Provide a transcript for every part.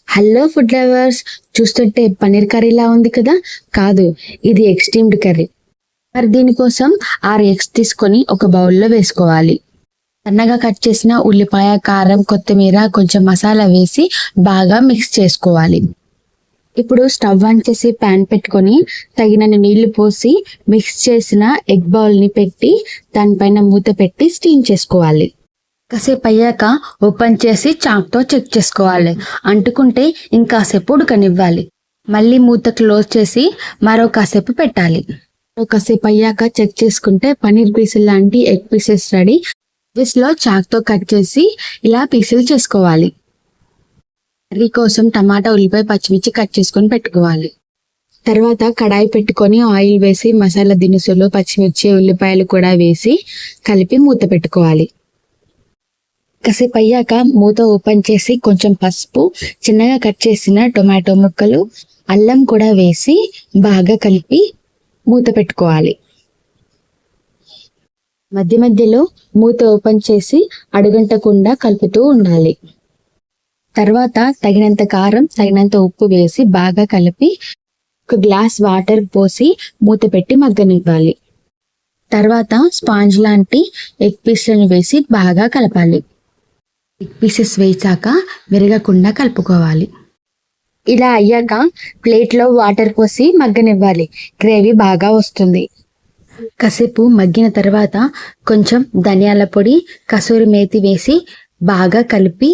Hello food lovers, చూస్తుంటే పన్నీర్ కర్రీలా ఉంది కదా. కాదు, ఇది ఎక్స్ట్రీమ్డ్ కర్రీ. మరి దీనికోసం 6 ఎగ్స్ తీసుకొని ఒక బౌల్లో వేసుకోవాలి. సన్నగా కట్ చేసిన ఉల్లిపాయ, కారం, కొత్తిమీర, కొంచెం మసాలా వేసి బాగా మిక్స్ చేసుకోవాలి. ఇప్పుడు స్టవ్ ఆన్ చేసి ప్యాన్ పెట్టుకొని తగినన్ని నీళ్లు పోసి మిక్స్ చేసిన ఎగ్ బౌల్ని పెట్టి దానిపైన మూత పెట్టి స్టీమ్ చేసుకోవాలి. కాసేపు అయ్యాక ఓపెన్ చేసి చాక్తో చెక్ చేసుకోవాలి. అంటుకుంటే ఇంకాసేపు ఉడకనివ్వాలి. మళ్ళీ మూత క్లోజ్ చేసి మరో కాసేపు పెట్టాలి. కాసేపు అయ్యాక చెక్ చేసుకుంటే పన్నీర్ పీసులు లాంటి ఎగ్ పీసెస్ రెడీ. లో చాక్తో కట్ చేసి ఇలా పీసులు చేసుకోవాలి. కర్రీ కోసం టమాటా, ఉల్లిపాయ, పచ్చిమిర్చి కట్ చేసుకొని పెట్టుకోవాలి. తర్వాత కడాయి పెట్టుకొని ఆయిల్ వేసి మసాలా దినుసులు, పచ్చిమిర్చి, ఉల్లిపాయలు కూడా వేసి కలిపి మూత పెట్టుకోవాలి. కాసేపు అయ్యాక మూత ఓపెన్ చేసి కొంచెం పసుపు, చిన్నగా కట్ చేసిన టొమాటో ముక్కలు, అల్లం కూడా వేసి బాగా కలిపి మూత పెట్టుకోవాలి. మధ్య మధ్యలో మూత ఓపెన్ చేసి అడుగంటకుండా కలుపుతూ ఉండాలి. తర్వాత తగినంత కారం, తగినంత ఉప్పు వేసి బాగా కలిపి 1 గ్లాస్ వాటర్ పోసి మూత పెట్టి మగ్గనివ్వాలి. తర్వాత స్పాంజ్ లాంటి ఎగ్ పీస్లను వేసి బాగా కలపాలి. ఎగ్ పీసెస్ వేసాక విరగకుండా కలుపుకోవాలి. ఇలా అయ్యాక ప్లేట్లో వాటర్ పోసి మగ్గనివ్వాలి. గ్రేవీ బాగా వస్తుంది. కాసేపు మగ్గిన తర్వాత కొంచెం ధనియాల పొడి, కసూరి మేతి వేసి బాగా కలిపి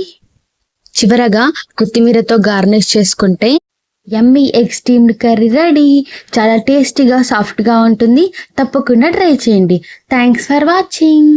చివరగా కొత్తిమీరతో గార్నిష్ చేసుకుంటే యమ్మీ ఎగ్ స్టీమ్డ్ కర్రీ రెడీ. చాలా టేస్టీగా, సాఫ్ట్గా ఉంటుంది. తప్పకుండా ట్రై చేయండి. Thanks for watching.